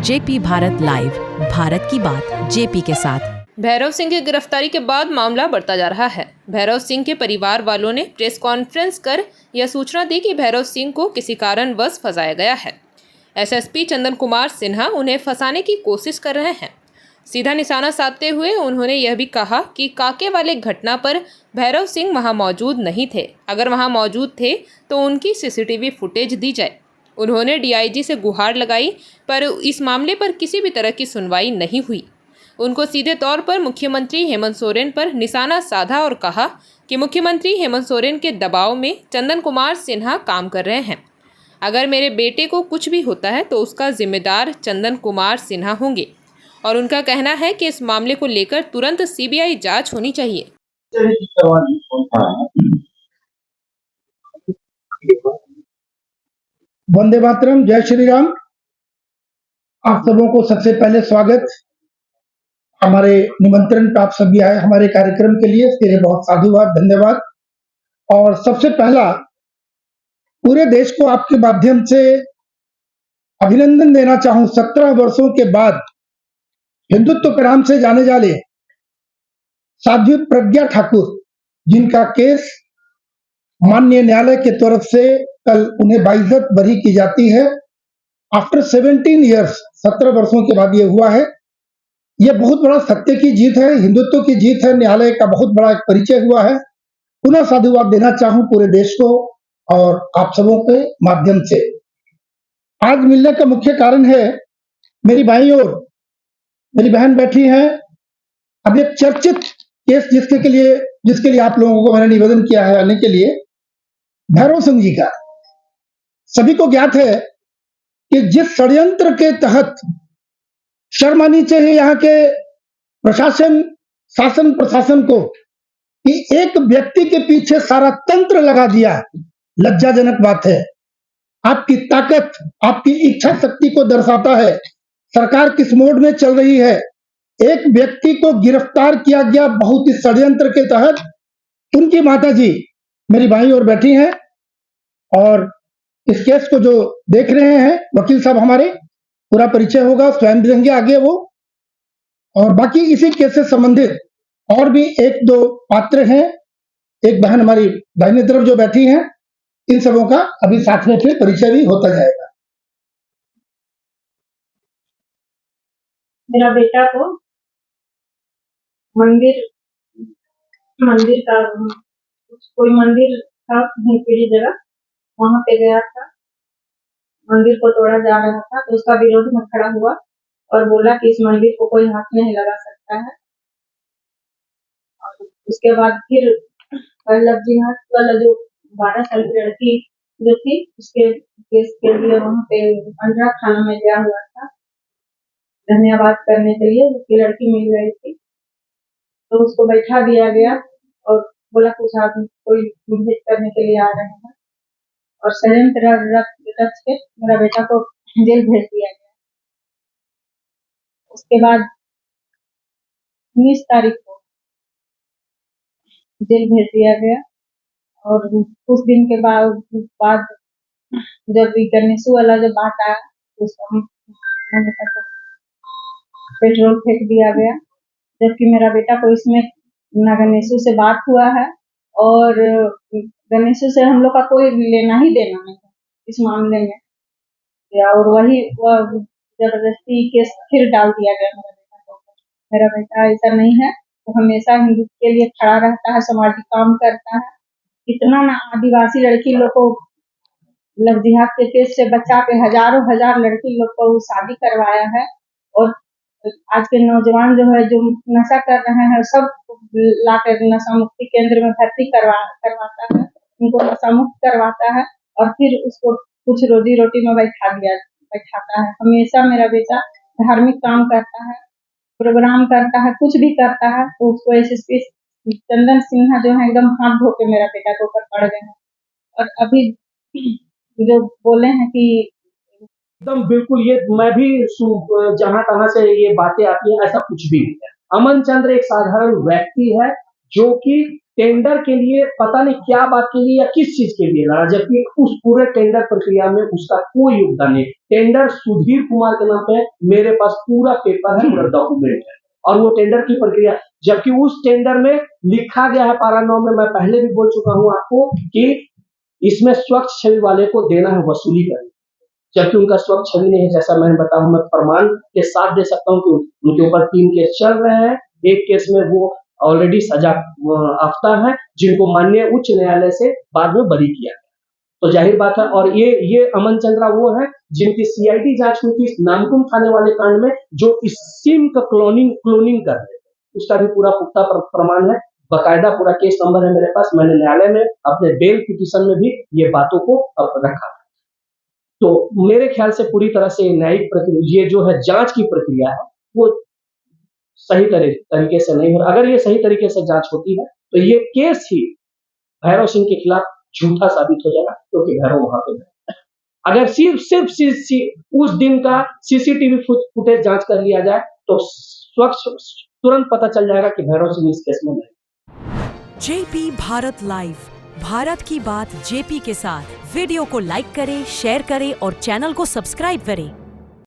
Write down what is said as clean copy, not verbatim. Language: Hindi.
जेपी भारत लाइव, भारत की बात जेपी के साथ। भैरव सिंह की गिरफ्तारी के बाद मामला बढ़ता जा रहा है। भैरव सिंह के परिवार वालों ने प्रेस कॉन्फ्रेंस कर यह सूचना दी कि भैरव सिंह को किसी कारणवश फंसाया गया है। एसएसपी चंदन कुमार सिन्हा उन्हें फंसाने की कोशिश कर रहे हैं। सीधा निशाना साधते हुए उन्होंने यह भी कहा कि काके वाले घटना पर भैरव सिंह वहां मौजूद नहीं थे। अगर वहां मौजूद थे तो उनकी सीसीटीवी फुटेज दी जाए। उन्होंने डीआईजी से गुहार लगाई, पर इस मामले पर किसी भी तरह की सुनवाई नहीं हुई। उनको सीधे तौर पर मुख्यमंत्री हेमंत सोरेन पर निशाना साधा और कहा कि मुख्यमंत्री हेमंत सोरेन के दबाव में चंदन कुमार सिन्हा काम कर रहे हैं। अगर मेरे बेटे को कुछ भी होता है तो उसका जिम्मेदार चंदन कुमार सिन्हा होंगे, और उनका कहना है कि इस मामले को लेकर तुरंत सीबीआई जांच होनी चाहिए। वंदे मातरम, जय श्री राम। आप सबों को सबसे पहले स्वागत। हमारे निमंत्रण पे आप सभी आए हमारे कार्यक्रम के लिए, इसके लिए बहुत साधुवाद, धन्यवाद। और सबसे पहला पूरे देश को आपके माध्यम से अभिनंदन देना चाहूं। 17 वर्षों के बाद हिंदुत्व के नाम से जाने जाने साध्वी प्रज्ञा ठाकुर, जिनका केस माननीय न्यायालय की तरफ से कल उन्हें बाइज्जत बरी की जाती है। आफ्टर 17 ईयर्स, 17 वर्षों के बाद ये हुआ है। ये बहुत बड़ा सत्य की जीत है, हिंदुत्व की जीत है, न्यायालय का बहुत बड़ा एक परिचय हुआ है। पुनः साधुवाद देना चाहूं पूरे देश को और आप सबों के माध्यम से। आज मिलने का मुख्य कारण है, मेरी बाईं ओर मेरी बहन बैठी है। अब एक चर्चित केस जिसके लिए आप लोगों को मैंने निवेदन किया है आने के लिए, भैरव सिंह जी का। सभी को ज्ञात है कि जिस षड्यंत्र के तहत शर्म आनी चाहिए यहाँ के शासन प्रशासन को कि एक व्यक्ति के पीछे सारा तंत्र लगा दिया, लज्जाजनक बात है। आपकी ताकत, आपकी इच्छा शक्ति को दर्शाता है। सरकार किस मोड में चल रही है। एक व्यक्ति को गिरफ्तार किया गया बहुत ही षड्यंत्र के तहत। उनकी माता जी मेरी बाईं ओर बैठी हैं और इस केस को जो देख रहे हैं वकील साहब हमारे, पूरा परिचय होगा, स्वयं देंगे आगे वो। और बाकी इसी केस से संबंधित और भी एक दो पात्र हैं। एक बहन हमारी दाहिनी तरफ जो बैठी हैं, इन सबों का अभी साथ में फिर परिचय भी होता जाएगा। मेरा बेटा को मंदिर का कोई मंदिर था भीपीड़ी जगह, वहां पे गया था। मंदिर को तोड़ा जा रहा था तो उसका विरोध में खड़ा हुआ और बोला कि इस मंदिर को कोई हाथ नहीं लगा सकता है। और उसके बाद फिर पल्लव जी वाला जो 12 साल की लड़की जो थी, उसके केस के लिए वहां पे अंडरा थाना में गया हुआ था धन्यवाद करने के लिए। उसकी लड़की मिल गई थी तो उसको बैठा दिया गया और बोला कुछ आदमी कोई भेंट करने के लिए आ रहे हैं, और षड्यंत्र रच के मेरा बेटा को जेल भेज दिया गया। उसके बाद 19 तारीख को जेल भेज दिया गया। और कुछ दिन के बाद जब गणेशू वाला जब बात आया तो उसको पेट्रोल फेंक दिया गया, जबकि मेरा बेटा को इसमें ना गणेशू से बात हुआ है और गणेशू से हम लोग का कोई लेना ही देना नहीं है इस मामले में। और वही जबरदस्ती केस फिर डाल दिया गया मेरा बेटा को। मेरा बेटा ऐसा नहीं है, तो हमेशा हिंदुत्व के लिए खड़ा रहता है, सामाजिक काम करता है। इतना ना आदिवासी लड़की लोग को लव जिहाद के केस से बचा के हजार लड़की लोग को शादी करवाया है। और आज के नौजवान जो है जो नशा कर रहे हैं, सब लाकर नशा मुक्ति केंद्र में भर्ती करवाता है, उनको नशा मुक्त करवाता है और फिर उसको कुछ रोजी रोटी में बैठाता है। हमेशा मेरा बेटा धार्मिक काम करता है, प्रोग्राम करता है, कुछ भी करता है तो उसको एसएसपी चंदन सिन्हा जो है एकदम हाथ धो के मेरा बेटा के ऊपर पड़ गए हैं। और अभी जो बोले हैं कि एकदम बिल्कुल, ये मैं भी जहां तहां से ये बातें आती हैं, ऐसा कुछ भी नहीं है। अमन चंद्र एक साधारण व्यक्ति है जो कि टेंडर के लिए पता नहीं क्या बात के लिए या किस चीज के लिए लड़ा, जबकि उस पूरे टेंडर प्रक्रिया में उसका कोई योगदान नहीं। टेंडर सुधीर कुमार के नाम पे मेरे पास पूरा पेपर है, पूरा डॉक्यूमेंट है, और वो टेंडर की प्रक्रिया, जबकि उस टेंडर में लिखा गया है पारा 9 में, मैं पहले भी बोल चुका हूं आपको कि इसमें स्वच्छ छवि वाले को देना है वसूली करनी, जबकि उनका स्वच्छ छवि नहीं है। जैसा मैंने बताया, मैं प्रमाण के साथ दे सकता हूं कि उनके ऊपर 3 केस चल रहे हैं। एक केस में वो ऑलरेडी सजा याफ्ता है, जिनको माननीय उच्च न्यायालय से बाद में बरी किया गया, तो जाहिर बात है। और ये अमन चंद्रा वो है जिनकी सीआईडी जांच हुई थी नामकुम थाने वाले कांड में, जो इस सिम का क्लोनिंग कर रहे थे, उसका भी पूरा पुख्ता प्रमाण है, बकायदा पूरा केस नंबर है मेरे पास। मैंने न्यायालय में अपने बेल पिटीशन में भी ये बातों को रखा। तो मेरे ख्याल से पूरी तरह से न्यायिक प्रक्रिया, ये जो है जांच की प्रक्रिया है, वो सही तरीके से नहीं हो रहा। अगर ये सही तरीके से जांच होती है तो ये केस ही भैरव सिंह के खिलाफ झूठा साबित हो जाएगा, क्योंकि भैरव वहां पे है। अगर सिर्फ उस दिन का सीसीटीवी फुटेज जांच कर लिया जाए तो तुरंत पता चल जाएगा कि भैरव सिंह इस केस में नहीं। जेपी भारत लाइव, भारत की बात जेपी के साथ। वीडियो को लाइक करें, शेयर करें और चैनल को सब्सक्राइब करें।